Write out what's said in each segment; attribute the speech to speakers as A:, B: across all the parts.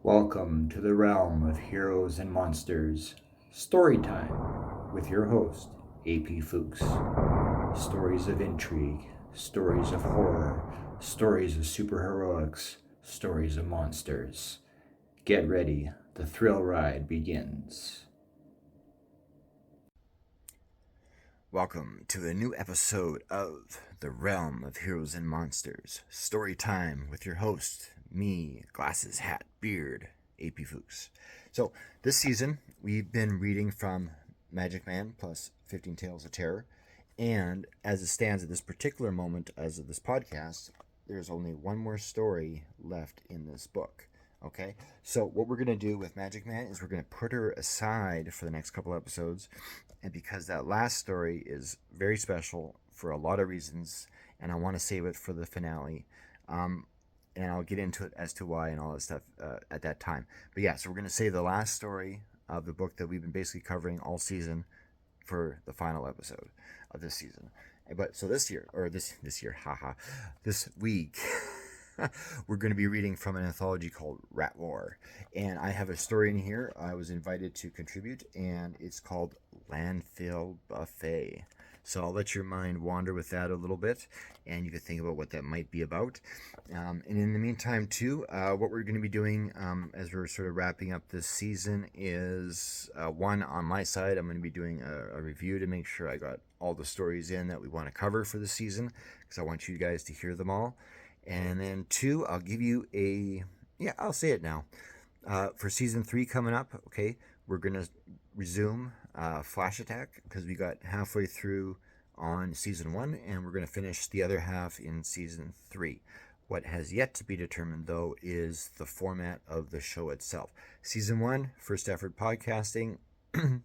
A: Welcome to the realm of heroes and monsters. Story time with your host, AP Fuchs. Stories of intrigue, stories of horror, stories of superheroics, stories of monsters. Get ready, the thrill ride begins.
B: Welcome to a new episode of The Realm of Heroes and Monsters. Story time with your host, me, glasses, hat, beard, AP Fuchs. So, this season, we've been reading from Magic Man plus 15 Tales of Terror. And as it stands at this particular moment, as of this podcast, there's only one more story left in this book. Okay, so what we're going to do with Magic Man is we're going to put her aside for the next couple episodes, and because that last story is very special for a lot of reasons, and I want to save it for the finale, and I'll get into it as to why and all that stuff at that time. But yeah, so we're going to save the last story of the book that we've been basically covering all season for the final episode of this season. But so this week, we're going to be reading from an anthology called Rat War. And I have a story in here I was invited to contribute, and it's called Landfill Buffet. So I'll let your mind wander with that a little bit, and you can think about what that might be about. And in the meantime, too, what we're going to be doing as we're sort of wrapping up this season is one, on my side, I'm going to be doing a review to make sure I got all the stories in that we want to cover for the season, because I want you guys to hear them all. And then two, I'll give you I'll say it now. For season 3 coming up, okay, we're going to resume Flash Attack, because we got halfway through on season 1, and we're going to finish the other half in season 3. What has yet to be determined, though, is the format of the show itself. Season 1, first effort podcasting,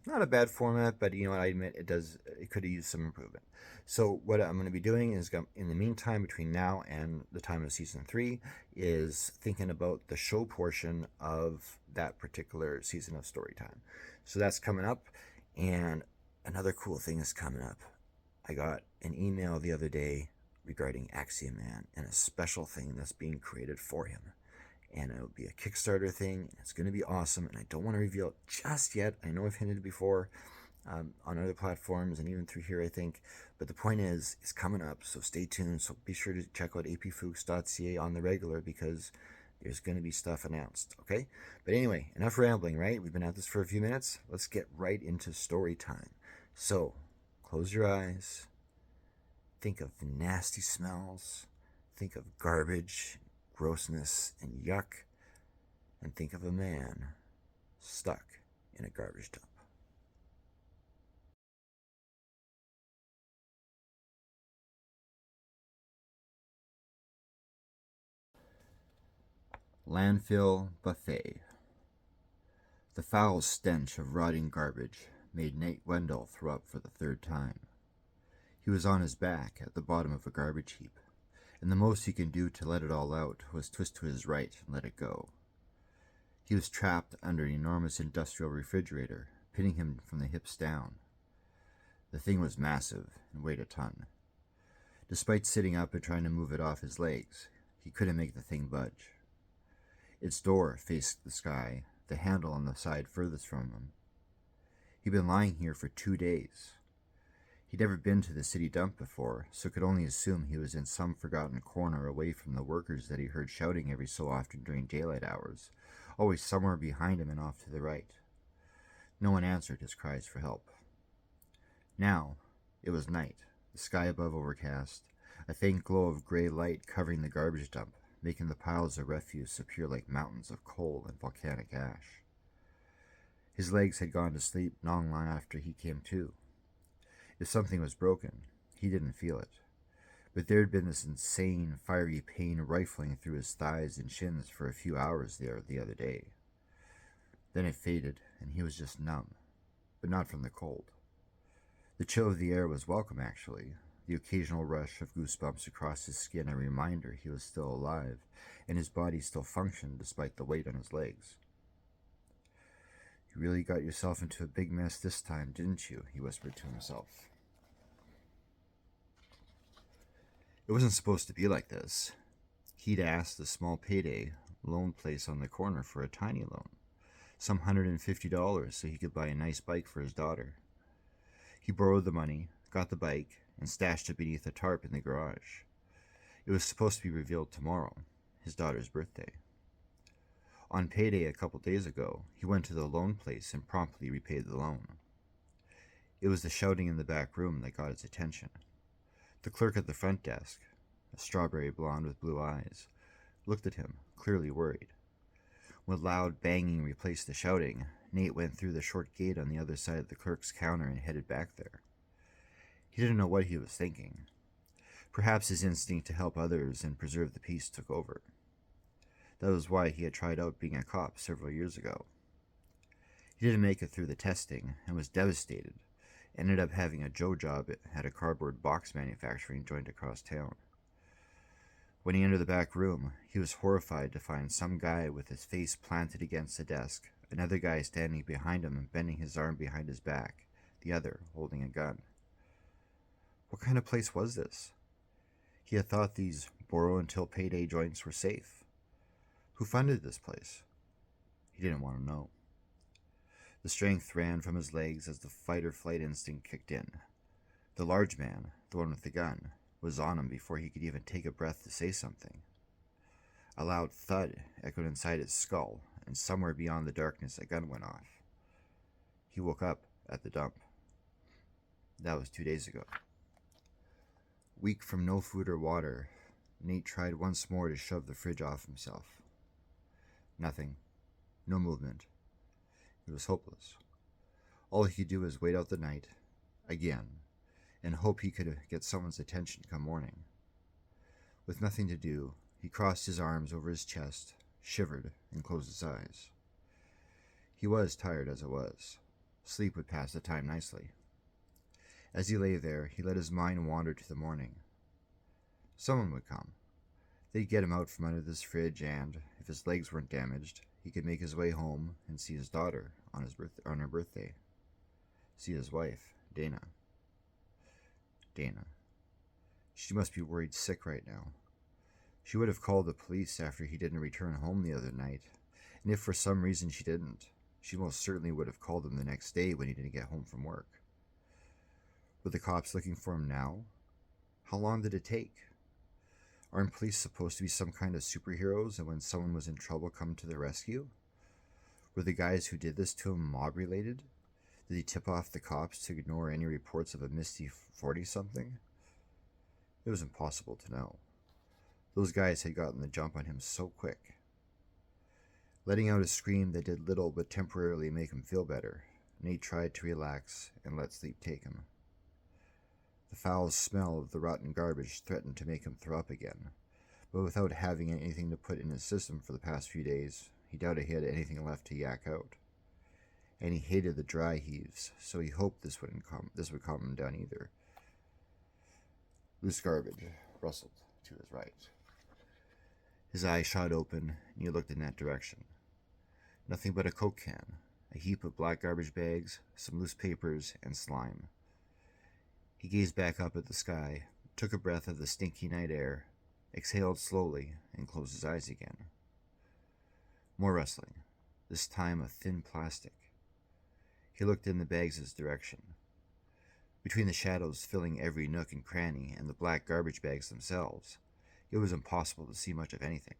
B: not a bad format, but you know what, I admit it could have used some improvement. So what I'm going to be doing is, in the meantime, between now and the time of season 3, is thinking about the show portion of that particular season of Storytime. So that's coming up, and another cool thing is coming up. I got an email the other day regarding Axiom Man and a special thing that's being created for him. And it'll be a Kickstarter thing. It's going to be awesome, and I don't want to reveal it just yet. I know I've hinted before on other platforms and even through here, I think. But the point is, it's coming up, so stay tuned. So be sure to check out apfuchs.ca on the regular, because there's going to be stuff announced, okay? But anyway, enough rambling, right? We've been at this for a few minutes. Let's get right into story time. So, close your eyes. Think of nasty smells. Think of garbage, grossness, and yuck. And think of a man stuck in a garbage dump. Landfill Buffet. The foul stench of rotting garbage made Nate Wendell throw up for the third time. He was on his back at the bottom of a garbage heap, and the most he could do to let it all out was twist to his right and let it go. He was trapped under an enormous industrial refrigerator, pinning him from the hips down. The thing was massive and weighed a ton. Despite sitting up and trying to move it off his legs, he couldn't make the thing budge. Its door faced the sky, the handle on the side furthest from him. He'd been lying here for 2 days. He'd never been to the city dump before, so could only assume he was in some forgotten corner away from the workers that he heard shouting every so often during daylight hours, always somewhere behind him and off to the right. No one answered his cries for help. Now, it was night, the sky above overcast, a faint glow of gray light covering the garbage dump, making the piles of refuse appear like mountains of coal and volcanic ash. His legs had gone to sleep not long after he came to. If something was broken, he didn't feel it, but there had been this insane, fiery pain rifling through his thighs and shins for a few hours the other day. Then it faded, and he was just numb, but not from the cold. The chill of the air was welcome, actually, the occasional rush of goosebumps across his skin a reminder he was still alive, and his body still functioned despite the weight on his legs. "You really got yourself into a big mess this time, didn't you?" he whispered to himself. It wasn't supposed to be like this. He'd asked a small payday loan place on the corner for a tiny loan, some $150 so he could buy a nice bike for his daughter. He borrowed the money, got the bike, and stashed it beneath a tarp in the garage. It was supposed to be revealed tomorrow, his daughter's birthday. On payday a couple days ago, he went to the loan place and promptly repaid the loan. It was the shouting in the back room that got his attention. The clerk at the front desk, a strawberry blonde with blue eyes, looked at him, clearly worried. When loud banging replaced the shouting, Nate went through the short gate on the other side of the clerk's counter and headed back there. He didn't know what he was thinking. Perhaps his instinct to help others and preserve the peace took over. That was why he had tried out being a cop several years ago. He didn't make it through the testing and was devastated. Ended up having a Joe job at a cardboard box manufacturing joint across town. When he entered the back room, he was horrified to find some guy with his face planted against the desk, another guy standing behind him and bending his arm behind his back, the other holding a gun. What kind of place was this? He had thought these borrow-until-payday joints were safe. Who funded this place? He didn't want to know. The strength ran from his legs as the fight-or-flight instinct kicked in. The large man, the one with the gun, was on him before he could even take a breath to say something. A loud thud echoed inside his skull, and somewhere beyond the darkness a gun went off. He woke up at the dump. That was 2 days ago. Weak from no food or water, Nate tried once more to shove the fridge off himself. Nothing. No movement. It was hopeless. All he could do was wait out the night, again, and hope he could get someone's attention come morning. With nothing to do, he crossed his arms over his chest, shivered, and closed his eyes. He was tired as it was. Sleep would pass the time nicely. As he lay there, he let his mind wander to the morning. Someone would come. They'd get him out from under this fridge and, if his legs weren't damaged, he could make his way home and see his daughter on her birthday. See his wife, Dana. Dana. She must be worried sick right now. She would have called the police after he didn't return home the other night, and if for some reason she didn't, she most certainly would have called him the next day when he didn't get home from work. Were the cops looking for him now? How long did it take? Aren't police supposed to be some kind of superheroes and when someone was in trouble come to their rescue? Were the guys who did this to him mob-related? Did he tip off the cops to ignore any reports of a misty 40-something? It was impossible to know. Those guys had gotten the jump on him so quick. Letting out a scream that did little but temporarily make him feel better, Nate tried to relax and let sleep take him. The foul smell of the rotten garbage threatened to make him throw up again, but without having anything to put in his system for the past few days, he doubted he had anything left to yak out. And he hated the dry heaves, so he hoped this would calm him down either. Loose garbage rustled to his right. His eyes shot open, and he looked in that direction. Nothing but a Coke can, a heap of black garbage bags, some loose papers, and slime. He gazed back up at the sky, took a breath of the stinky night air, exhaled slowly, and closed his eyes again. More rustling, this time of thin plastic. He looked in the bags' direction. Between the shadows filling every nook and cranny and the black garbage bags themselves, it was impossible to see much of anything.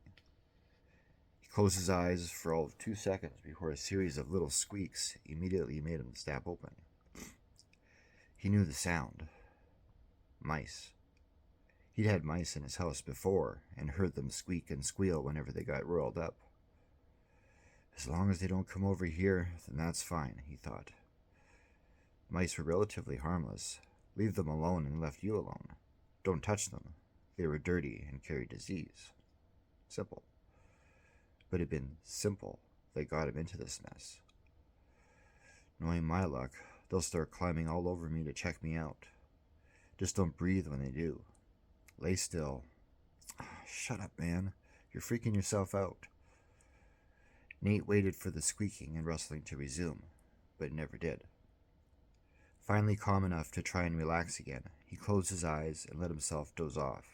B: He closed his eyes for all of 2 seconds before a series of little squeaks immediately made him snap open. He knew the sound. Mice. He'd had mice in his house before and heard them squeak and squeal whenever they got roiled up. As long as they don't come over here, then that's fine, he thought. Mice were relatively harmless. Leave them alone and left you alone. Don't touch them. They were dirty and carried disease. Simple. But it had been simple that got him into this mess. Knowing my luck, they'll start climbing all over me to check me out. Just don't breathe when they do. Lay still. Shut up, man. You're freaking yourself out. Nate waited for the squeaking and rustling to resume, but it never did. Finally calm enough to try and relax again, he closed his eyes and let himself doze off.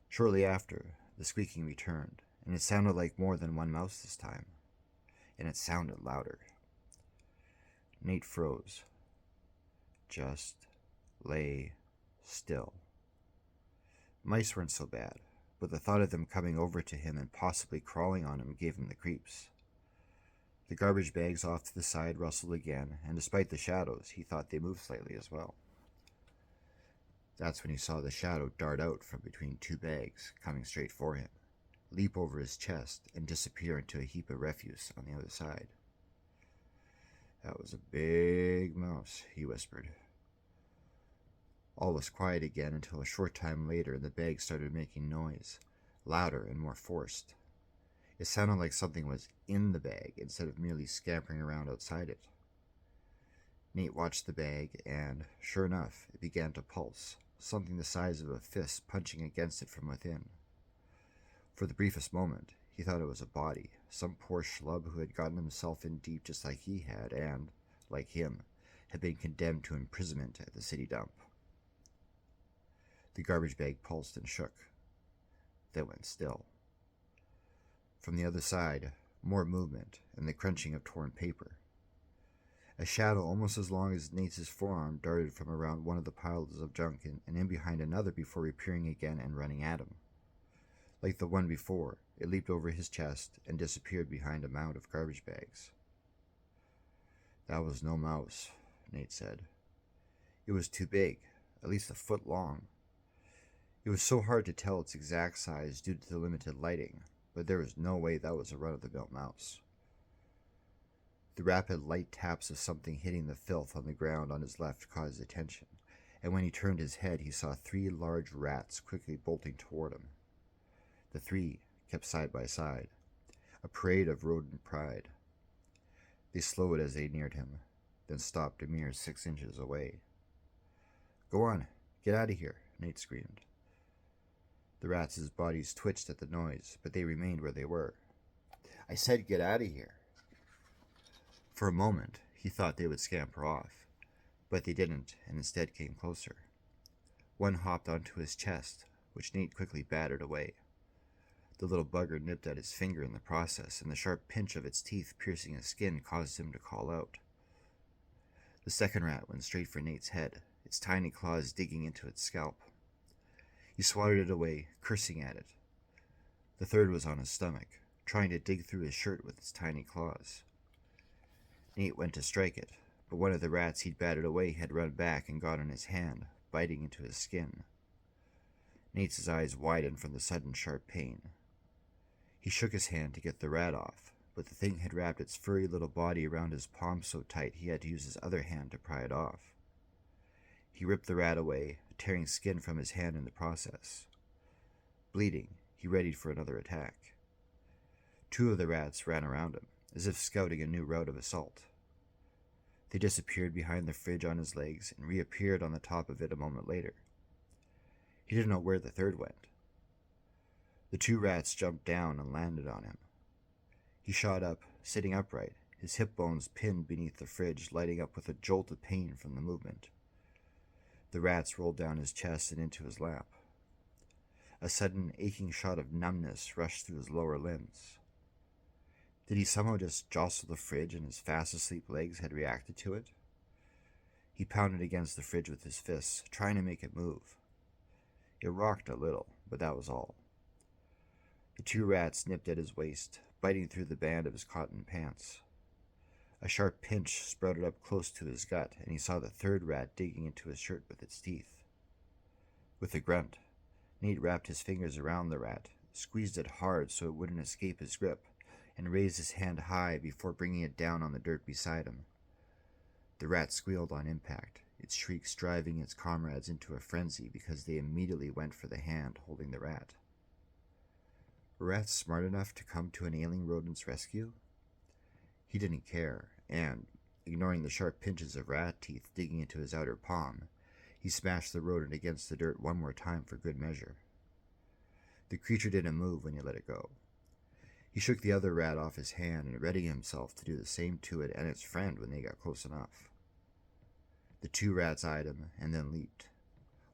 B: Shortly after, the squeaking returned, and it sounded like more than one mouse this time, and it sounded louder. Nate froze. Just lay still. Mice weren't so bad, but the thought of them coming over to him and possibly crawling on him gave him the creeps. The garbage bags off to the side rustled again, and despite the shadows, he thought they moved slightly as well. That's when he saw the shadow dart out from between two bags, coming straight for him, leap over his chest, and disappear into a heap of refuse on the other side. That was a big mouse, he whispered. All was quiet again until a short time later the bag started making noise, louder and more forced. It sounded like something was in the bag instead of merely scampering around outside it. Nate watched the bag and, sure enough, it began to pulse, something the size of a fist punching against it from within. For the briefest moment, he thought it was a body, some poor schlub who had gotten himself in deep just like he had and, like him, had been condemned to imprisonment at the city dump. The garbage bag pulsed and shook, then went still. From the other side, more movement and the crunching of torn paper. A shadow almost as long as Nate's forearm darted from around one of the piles of junk and in behind another before reappearing again and running at him. Like the one before, it leaped over his chest and disappeared behind a mound of garbage bags. That was no mouse, Nate said. It was too big, at least a foot long. It was so hard to tell its exact size due to the limited lighting, but there was no way that was a run-of-the-mill mouse. The rapid light taps of something hitting the filth on the ground on his left caught his attention, and when he turned his head he saw 3 large rats quickly bolting toward him. The 3 kept side by side, a parade of rodent pride. They slowed as they neared him, then stopped a mere 6 inches away. "Go on, get out of here," Nate screamed. The rats' bodies twitched at the noise, but they remained where they were. "I said get out of here." For a moment, he thought they would scamper off, but they didn't, and instead came closer. One hopped onto his chest, which Nate quickly battered away. The little bugger nipped at his finger in the process, and the sharp pinch of its teeth piercing his skin caused him to call out. The second rat went straight for Nate's head, its tiny claws digging into its scalp. He swatted it away, cursing at it. The third was on his stomach, trying to dig through his shirt with its tiny claws. Nate went to strike it, but one of the rats he'd batted away had run back and got on his hand, biting into his skin. Nate's eyes widened from the sudden sharp pain. He shook his hand to get the rat off, but the thing had wrapped its furry little body around his palm so tight he had to use his other hand to pry it off. He ripped the rat away, tearing skin from his hand in the process. Bleeding, he readied for another attack. 2 of the rats ran around him, as if scouting a new route of assault. They disappeared behind the fridge on his legs and reappeared on the top of it a moment later. He didn't know where the third went. The 2 rats jumped down and landed on him. He shot up, sitting upright, his hip bones pinned beneath the fridge, lighting up with a jolt of pain from the movement. The rats rolled down his chest and into his lap. A sudden, aching shot of numbness rushed through his lower limbs. Did he somehow just jostle the fridge and his fast-asleep legs had reacted to it? He pounded against the fridge with his fists, trying to make it move. It rocked a little, but that was all. The 2 rats nipped at his waist, biting through the band of his cotton pants. A sharp pinch sprouted up close to his gut, and he saw the third rat digging into his shirt with its teeth. With a grunt, Nate wrapped his fingers around the rat, squeezed it hard so it wouldn't escape his grip, and raised his hand high before bringing it down on the dirt beside him. The rat squealed on impact, its shrieks driving its comrades into a frenzy because they immediately went for the hand holding the rat. Were rats smart enough to come to an ailing rodent's rescue? He didn't care, and, ignoring the sharp pinches of rat teeth digging into his outer palm, he smashed the rodent against the dirt one more time for good measure. The creature didn't move when he let it go. He shook the other rat off his hand and readied himself to do the same to it and its friend when they got close enough. The 2 rats eyed him and then leaped.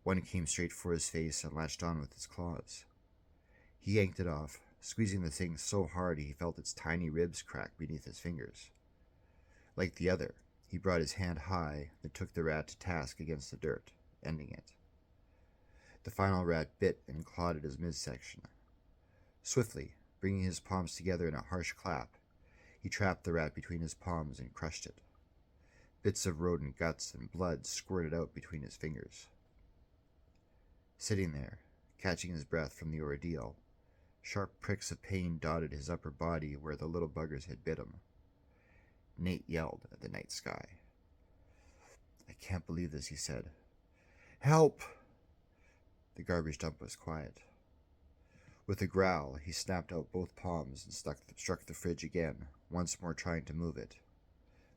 B: One came straight for his face and latched on with its claws. He yanked it off, squeezing the thing so hard he felt its tiny ribs crack beneath his fingers. Like the other, he brought his hand high, then took the rat to task against the dirt, ending it. The final rat bit and clawed at his midsection. Swiftly, bringing his palms together in a harsh clap, he trapped the rat between his palms and crushed it. Bits of rodent guts and blood squirted out between his fingers. Sitting there, catching his breath from the ordeal, sharp pricks of pain dotted his upper body where the little buggers had bit him. Nate yelled at the night sky. "I can't believe this," he said. "Help!" The garbage dump was quiet. With a growl, he snapped out both palms and struck the fridge again, once more trying to move it.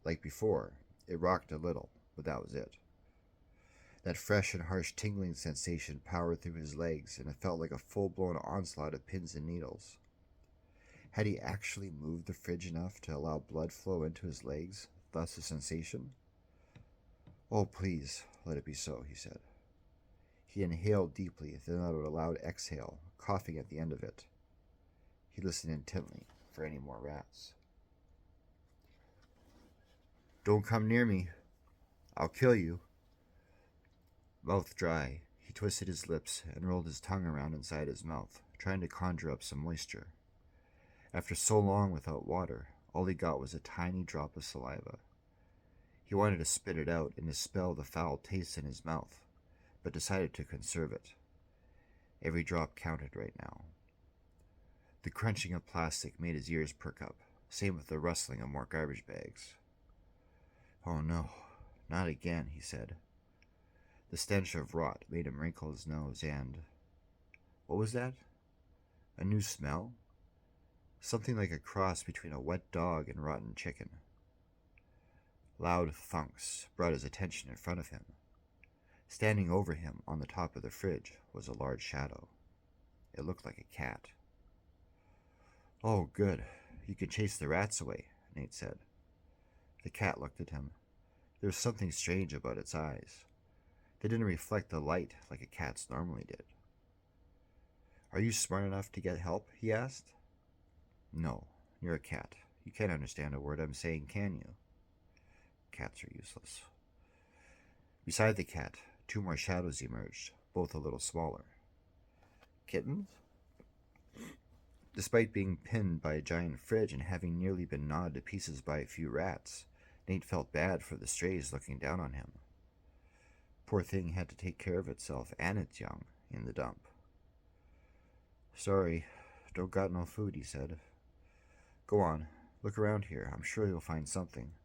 B: Like before, it rocked a little, but that was it. That fresh and harsh tingling sensation powered through his legs, and it felt like a full-blown onslaught of pins and needles. Had he actually moved the fridge enough to allow blood flow into his legs, thus a sensation? "Oh, please, let it be so," he said. He inhaled deeply, then uttered a loud exhale, coughing at the end of it. He listened intently for any more rats. "Don't come near me. I'll kill you." Mouth dry, he twisted his lips and rolled his tongue around inside his mouth, trying to conjure up some moisture. After so long without water, all he got was a tiny drop of saliva. He wanted to spit it out and dispel the foul taste in his mouth, but decided to conserve it. Every drop counted right now. The crunching of plastic made his ears perk up, same with the rustling of more garbage bags. "Oh no, not again," he said. The stench of rot made him wrinkle his nose and... What was that? A new smell? Something like a cross between a wet dog and rotten chicken. Loud thunks brought his attention in front of him. Standing over him on the top of the fridge was a large shadow. It looked like a cat. "Oh, good. You can chase the rats away," Nate said. The cat looked at him. There was something strange about its eyes. They didn't reflect the light like a cat's normally did. "Are you smart enough to get help?" he asked. "No, you're a cat. You can't understand a word I'm saying, can you?" Cats are useless. Beside the cat, two more shadows emerged, both a little smaller. Kittens? Despite being pinned by a giant fridge and having nearly been gnawed to pieces by a few rats, Nate felt bad for the strays looking down on him. Poor thing had to take care of itself and its young in the dump. "Sorry, don't got no food," he said. "Go on, look around here. I'm sure you'll find something.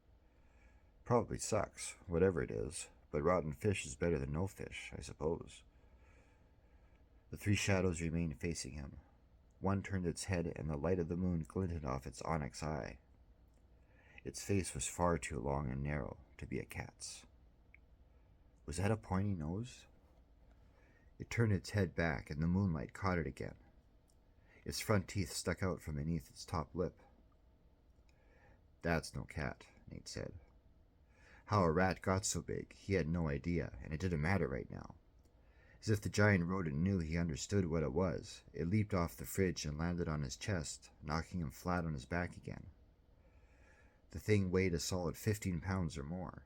B: Probably sucks, whatever it is, but rotten fish is better than no fish, I suppose." The three shadows remained facing him. One turned its head and the light of the moon glinted off its onyx eye. Its face was far too long and narrow to be a cat's. Was that a pointy nose? It turned its head back and the moonlight caught it again. Its front teeth stuck out from beneath its top lip. "That's no cat," Nate said. How a rat got so big, he had no idea, and it didn't matter right now. As if the giant rodent knew he understood what it was, it leaped off the fridge and landed on his chest, knocking him flat on his back again. The thing weighed a solid 15 pounds or more.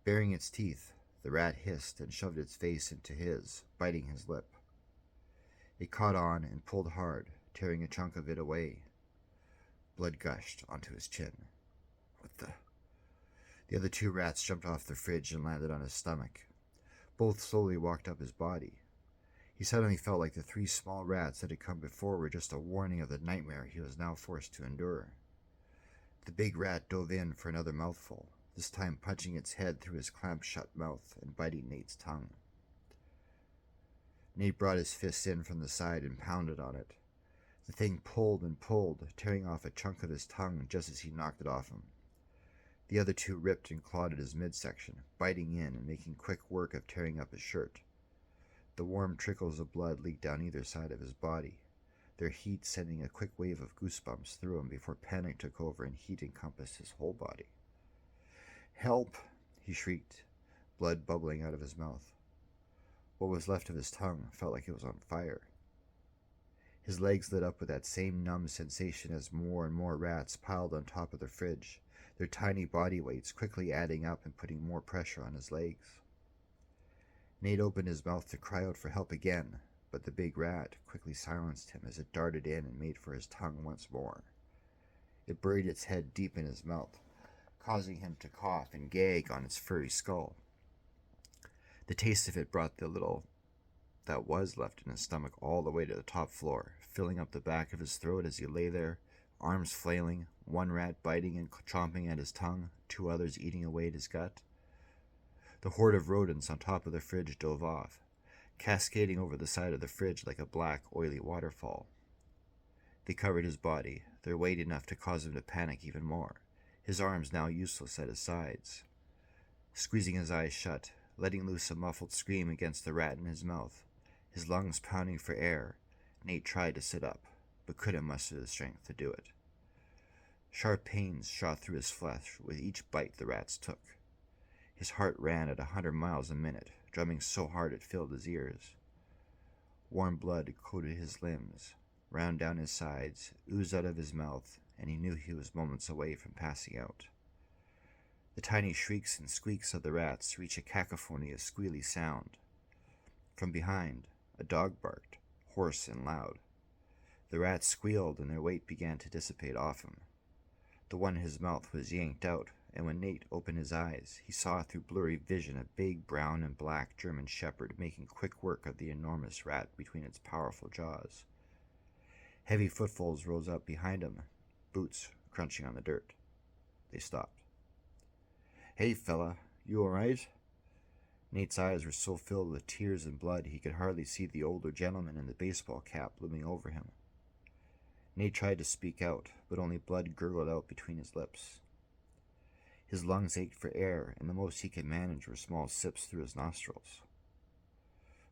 B: Baring its teeth, the rat hissed and shoved its face into his, biting his lip. It caught on and pulled hard, tearing a chunk of it away. Blood gushed onto his chin. What the... The other two rats jumped off the fridge and landed on his stomach. Both slowly walked up his body. He suddenly felt like the three small rats that had come before were just a warning of the nightmare he was now forced to endure. The big rat dove in for another mouthful, this time punching its head through his clamped-shut mouth and biting Nate's tongue. Nate brought his fist in from the side and pounded on it. The thing pulled and pulled, tearing off a chunk of his tongue just as he knocked it off him. The other two ripped and clawed at his midsection, biting in and making quick work of tearing up his shirt. The warm trickles of blood leaked down either side of his body, their heat sending a quick wave of goosebumps through him before panic took over and heat encompassed his whole body. "Help!" he shrieked, blood bubbling out of his mouth. What was left of his tongue felt like it was on fire. His legs lit up with that same numb sensation as more and more rats piled on top of the fridge, their tiny body weights quickly adding up and putting more pressure on his legs. Nate opened his mouth to cry out for help again, but the big rat quickly silenced him as it darted in and made for his tongue once more. It buried its head deep in his mouth, causing him to cough and gag on its furry skull. The taste of it brought the little that was left in his stomach all the way to the top floor, filling up the back of his throat as he lay there, arms flailing, one rat biting and chomping at his tongue, two others eating away at his gut. The horde of rodents on top of the fridge dove off, cascading over the side of the fridge like a black, oily waterfall. They covered his body, their weight enough to cause him to panic even more, his arms now useless at his sides. Squeezing his eyes shut, letting loose a muffled scream against the rat in his mouth, his lungs pounding for air, Nate tried to sit up, but couldn't muster the strength to do it. Sharp pains shot through his flesh with each bite the rats took. His heart ran at 100 miles a minute, drumming so hard it filled his ears. Warm blood coated his limbs, ran down his sides, oozed out of his mouth, and he knew he was moments away from passing out. The tiny shrieks and squeaks of the rats reached a cacophony of squealy sound. From behind, a dog barked, hoarse and loud. The rats squealed and their weight began to dissipate off him. The one in his mouth was yanked out, and when Nate opened his eyes, he saw through blurry vision a big brown and black German shepherd making quick work of the enormous rat between its powerful jaws. Heavy footfalls rose up behind him, boots crunching on the dirt. They stopped. "Hey, fella, you all right?" Nate's eyes were so filled with tears and blood he could hardly see the older gentleman in the baseball cap looming over him. Nate tried to speak out, but only blood gurgled out between his lips. His lungs ached for air, and the most he could manage were small sips through his nostrils.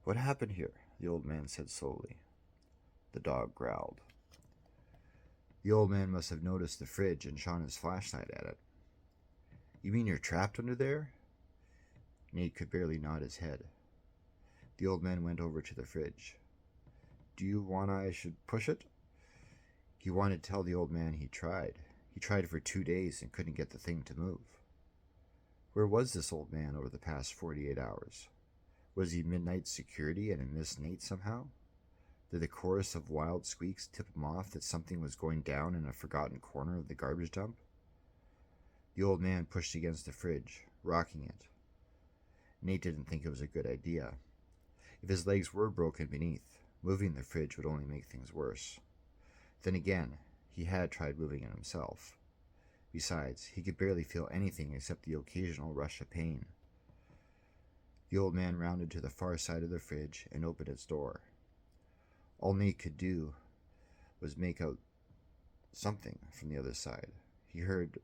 B: "What happened here?" the old man said slowly. The dog growled. The old man must have noticed the fridge and shone his flashlight at it. "You mean you're trapped under there?" Nate could barely nod his head. The old man went over to the fridge. "Do you want I should push it?" He wanted to tell the old man he tried. He tried for 2 days and couldn't get the thing to move. Where was this old man over the past 48 hours? Was he midnight security and had missed Nate somehow? Did the chorus of wild squeaks tip him off that something was going down in a forgotten corner of the garbage dump? The old man pushed against the fridge, rocking it. Nate didn't think it was a good idea. If his legs were broken beneath, moving the fridge would only make things worse. Then again, he had tried moving it himself. Besides, he could barely feel anything except the occasional rush of pain. The old man rounded to the far side of the fridge and opened its door. All Nate could do was make out something from the other side. He heard,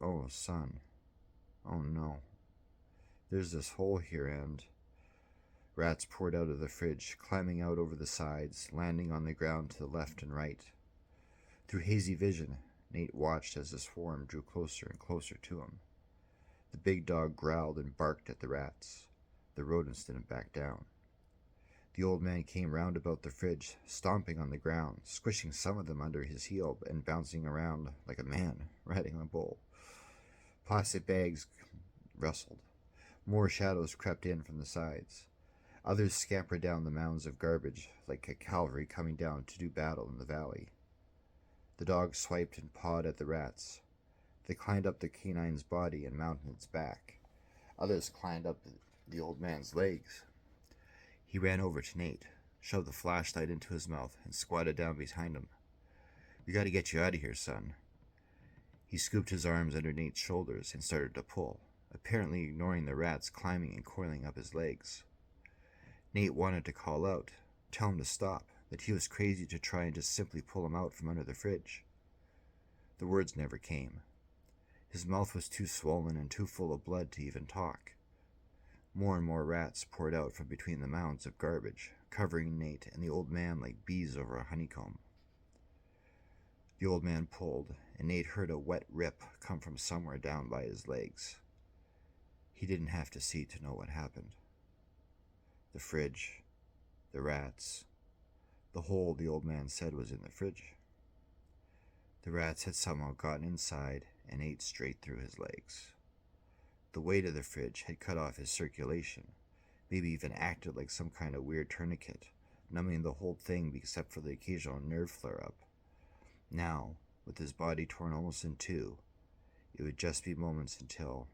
B: "Oh, son. Oh, no. There's this hole here and..." Rats poured out of the fridge, climbing out over the sides, landing on the ground to the left and right. Through hazy vision, Nate watched as the swarm drew closer and closer to him. The big dog growled and barked at the rats. The rodents didn't back down. The old man came round about the fridge, stomping on the ground, squishing some of them under his heel and bouncing around like a man riding a bull. Plastic bags rustled. More shadows crept in from the sides. Others scampered down the mounds of garbage like a cavalry coming down to do battle in the valley. The dog swiped and pawed at the rats. They climbed up the canine's body and mounted its back. Others climbed up the old man's legs. He ran over to Nate, shoved the flashlight into his mouth, and squatted down behind him. "We gotta get you out of here, son." He scooped his arms under Nate's shoulders and started to pull, apparently ignoring the rats climbing and coiling up his legs. Nate wanted to call out, tell him to stop, that he was crazy to try and just simply pull him out from under the fridge. The words never came. His mouth was too swollen and too full of blood to even talk. More and more rats poured out from between the mounds of garbage, covering Nate and the old man like bees over a honeycomb. The old man pulled, and Nate heard a wet rip come from somewhere down by his legs. He didn't have to see to know what happened. The fridge, the rats, The hole, the old man said, was in the fridge. The rats had somehow gotten inside and ate straight through his legs. The weight of the fridge had cut off his circulation, maybe even acted like some kind of weird tourniquet, numbing the whole thing except for the occasional nerve flare up. Now, with his body torn almost in two, it would just be moments until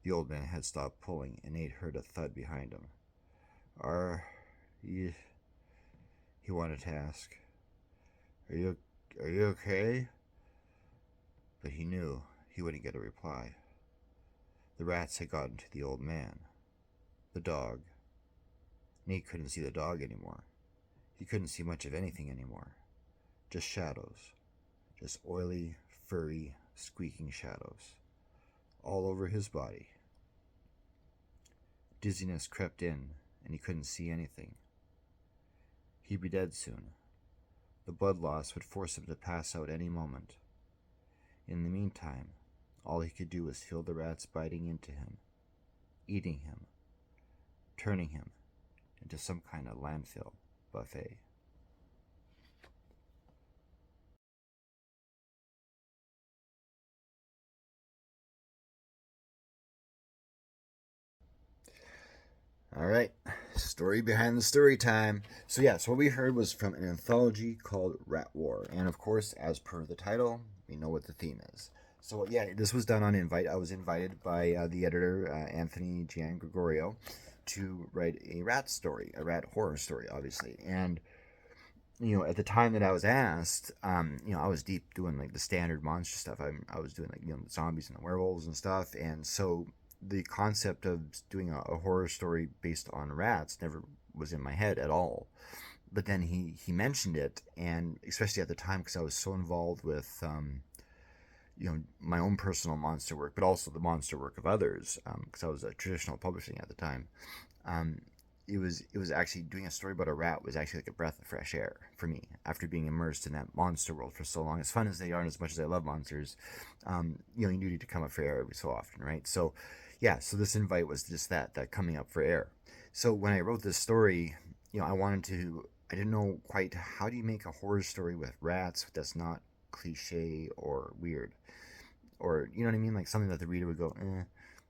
B: the old man had stopped pulling, and Nate heard a thud behind him. Are you? He wanted to ask. Are you? Are you okay? But he knew he wouldn't get a reply. The rats had gotten to the old man. The dog. Nate couldn't see the dog anymore. He couldn't see much of anything anymore. Just shadows. Just oily, furry, squeaking shadows. All over his body. Dizziness crept in, and he couldn't see anything. He'd be dead soon. The blood loss would force him to pass out any moment. In the meantime, all he could do was feel the rats biting into him, eating him, turning him into some kind of landfill buffet. All right, story behind the story time. So what we heard was from an anthology called Rat War, and of course, as per the title, we know what the theme is. So this was done on invite. I was invited by the editor, Anthony Gian Gregorio, to write a rat story, a rat horror story, obviously. And at the time that I was asked, I was deep doing like the standard monster stuff. I was doing like the zombies and the werewolves and stuff, and so the concept of doing a horror story based on rats never was in my head at all. But then he mentioned it, and especially at the time because I was so involved with my own personal monster work, but also the monster work of others, because I was a traditional publishing at the time. It was actually doing a story about a rat was actually like a breath of fresh air for me after being immersed in that monster world for so long. As fun as they are, and as much as I love monsters, you need to come up for air every so often, right? So so this invite was just that coming up for air. So when I wrote this story, I didn't know quite how do you make a horror story with rats that's not cliche or weird, or you know what I mean, like something that the reader would go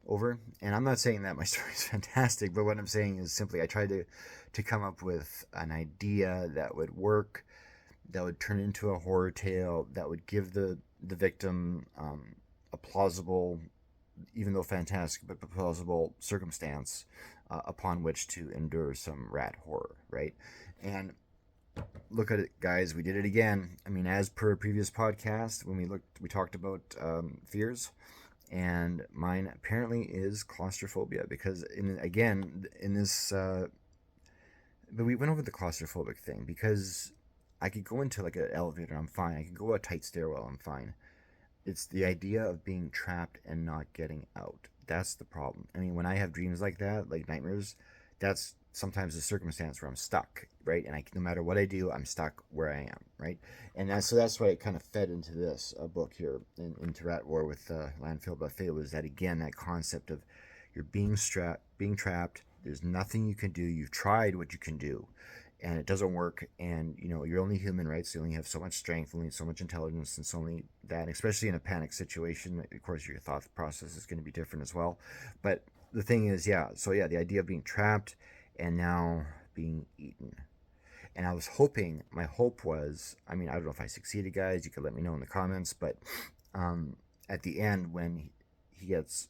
B: over. And I'm not saying that my story is fantastic, but what I'm saying is simply I tried to come up with an idea that would work, that would turn into a horror tale, that would give the victim a plausible, even though fantastic, but plausible circumstance upon which to endure some rat horror, right? And look at it, guys, we did it again. I mean, as per a previous podcast, when we talked about fears, and mine apparently is claustrophobia, because in this but we went over the claustrophobic thing because I could go into like an elevator, I'm fine. I could go a tight stairwell, I'm fine. It's the idea of being trapped and not getting out. That's the problem. I mean, when I have dreams like that, like nightmares, that's sometimes the circumstance where I'm stuck, right? And no matter what I do, I'm stuck where I am, right? And that's why it kind of fed into this book here, into Rat War with Landfill Buffet, was that again, that concept of you're being trapped. There's nothing you can do. You've tried what you can do, and it doesn't work. And you're only human, right? So you only have so much strength, only so much intelligence, and so only that. And especially in a panic situation, of course, your thought process is going to be different as well. But the thing is, the idea of being trapped and now being eaten. And I was hoping, my hope was, I mean, I don't know if I succeeded, guys. You could let me know in the comments. But at the end, when he gets,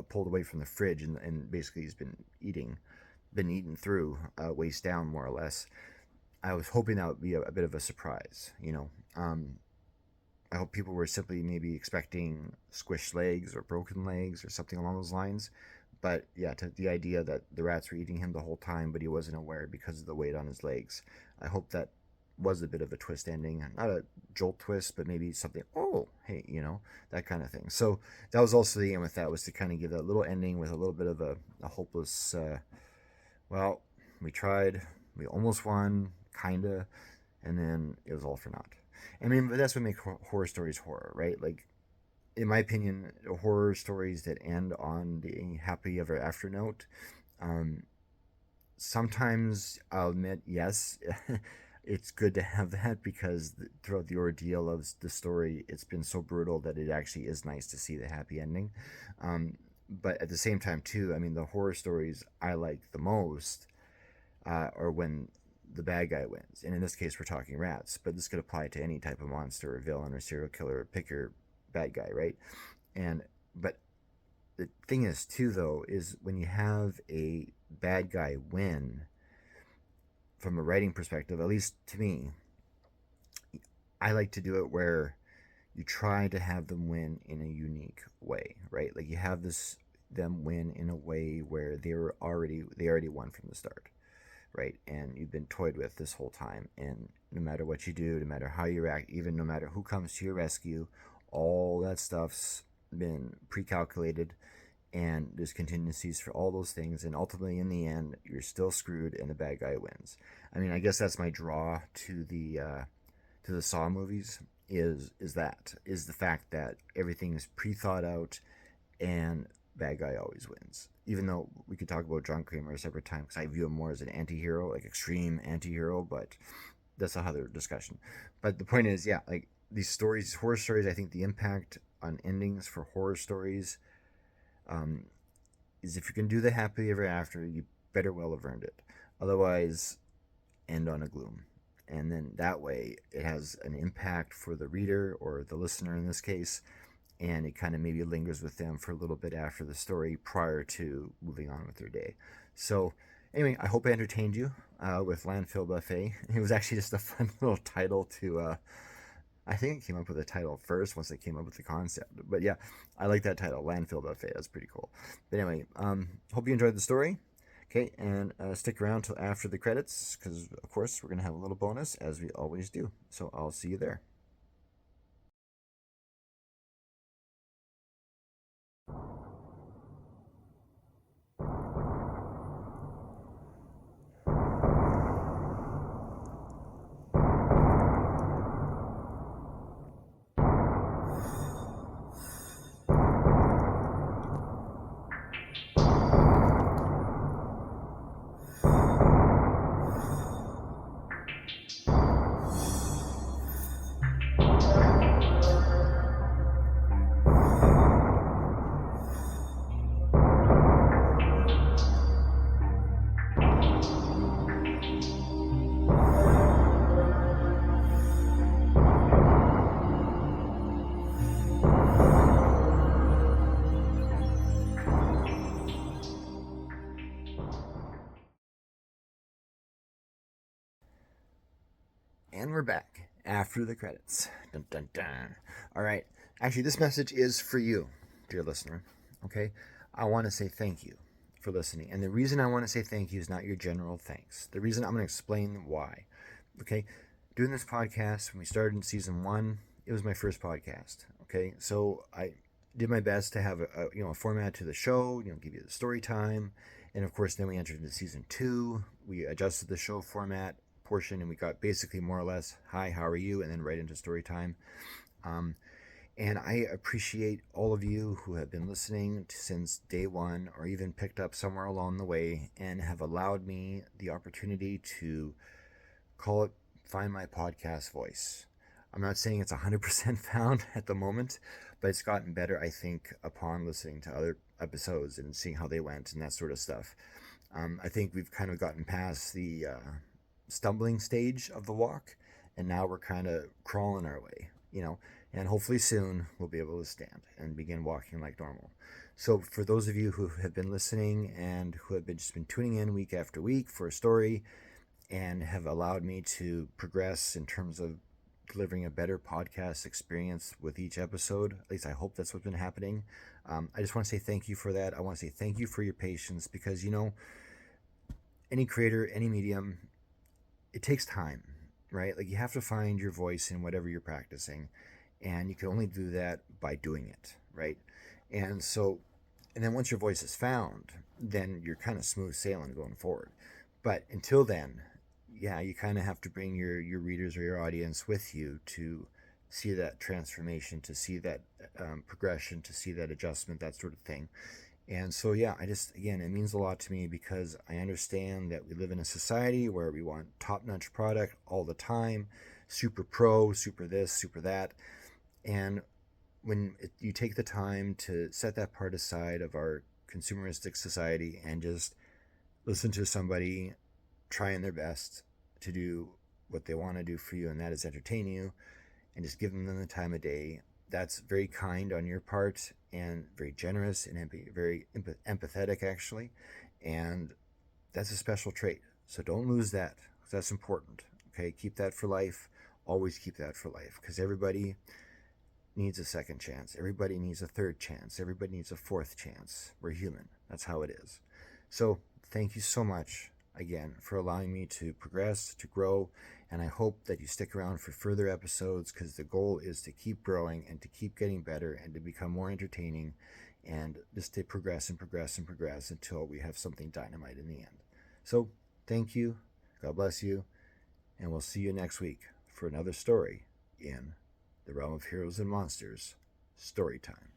B: pulled away from the fridge, and basically he's been eaten through, waist down, more or less. I was hoping that would be a bit of a surprise, I hope people were simply maybe expecting squished legs or broken legs or something along those lines. But the idea that the rats were eating him the whole time, but he wasn't aware because of the weight on his legs. I hope that was a bit of a twist ending. Not a jolt twist, but maybe something, oh, hey, that kind of thing. So that was also the aim with that, was to kind of give that little ending with a little bit of a hopeless, well, we tried, we almost won, kind of, and then it was all for naught. I mean, but that's what makes horror stories horror, right? Like, in my opinion, horror stories that end on the happy ever after note, um, Sometimes I'll admit, yes, it's good to have that because throughout the ordeal of the story, it's been so brutal that it actually is nice to see the happy ending. But at the same time, too, I mean, the horror stories I like the most are when the bad guy wins. And in this case, we're talking rats, but this could apply to any type of monster or villain or serial killer or pick your bad guy, right? And but the thing is, too, though, is when you have a bad guy win, from a writing perspective, at least to me, I like to do it where you try to have them win in a unique way, right? Like you have this them win in a way where they already won from the start, right? And you've been toyed with this whole time, and no matter what you do, no matter how you react, even no matter who comes to your rescue, all that stuff's been pre-calculated, and there's contingencies for all those things, and ultimately in the end you're still screwed and the bad guy wins. I mean, I guess that's my draw to the Saw movies, is the fact that everything is pre-thought out and bad guy always wins. Even though we could talk about John Kramer a separate time, because I view him more as an anti-hero, like extreme anti-hero, but that's a other discussion. But the point is, yeah, like these stories, horror stories, I think the impact on endings for horror stories um, is if you can do the happily ever after, you better well have earned it. Otherwise, end on a gloom. And then that way, it has an impact for the reader or the listener in this case, and it kind of maybe lingers with them for a little bit after the story prior to moving on with their day. So, anyway, I hope I entertained you with Landfill Buffet. It was actually just a fun little title to I think I came up with the title first once I came up with the concept. But yeah, I like that title, Landfill Buffet. That's pretty cool. But anyway, hope you enjoyed the story. Okay, and stick around till after the credits because, of course, we're going to have a little bonus as we always do. So I'll see you there. And we're back after the credits. Dun, dun, dun. All right. Actually, this message is for you, dear listener. Okay. I want to say thank you for listening. And the reason I want to say thank you is not your general thanks. The reason I'm going to explain why. Okay. Doing this podcast, when we started in season one, it was my first podcast. Okay. So I did my best to have a format to the show, give you the story time. And of course, then we entered into season two. We adjusted the show format portion and we got basically more or less hi, how are you, and then right into story time. And I appreciate all of you who have been listening since day one or even picked up somewhere along the way and have allowed me the opportunity to call it find my podcast voice. I'm not saying it's 100% found at the moment, but it's gotten better, I think, upon listening to other episodes and seeing how they went and that sort of stuff. I think we've kind of gotten past the stumbling stage of the walk, and now we're kind of crawling our way. And hopefully soon we'll be able to stand and begin walking like normal. So for those of you who have been listening and who have just been tuning in week after week for a story and have allowed me to progress in terms of delivering a better podcast experience with each episode, at least I hope that's what's been happening. I just want to say thank you for that. I want to say thank you for your patience because, any creator, any medium, it takes time, right? Like you have to find your voice in whatever you're practicing, and you can only do that by doing it, right? And so, and then once your voice is found, then you're kind of smooth sailing going forward. But until then, yeah, you kind of have to bring your readers or your audience with you to see that transformation, to see that progression, to see that adjustment, that sort of thing. And so, yeah, again, it means a lot to me because I understand that we live in a society where we want top notch product all the time, super pro, super this, super that. And you take the time to set that part aside of our consumeristic society and just listen to somebody trying their best to do what they want to do for you, and that is entertain you, and just giving them the time of day. That's very kind on your part and very generous and very empathetic, actually. And that's a special trait. So don't lose that. That's important. Okay, keep that for life. Always keep that for life, because everybody needs a second chance. Everybody needs a third chance. Everybody needs a fourth chance. We're human. That's how it is. So thank you so much again for allowing me to progress, to grow, and I hope that you stick around for further episodes, because the goal is to keep growing and to keep getting better and to become more entertaining, and just to progress and progress and progress until we have something dynamite in the end. So thank you. God bless you. And we'll see you next week for another story in the realm of heroes and monsters, story time.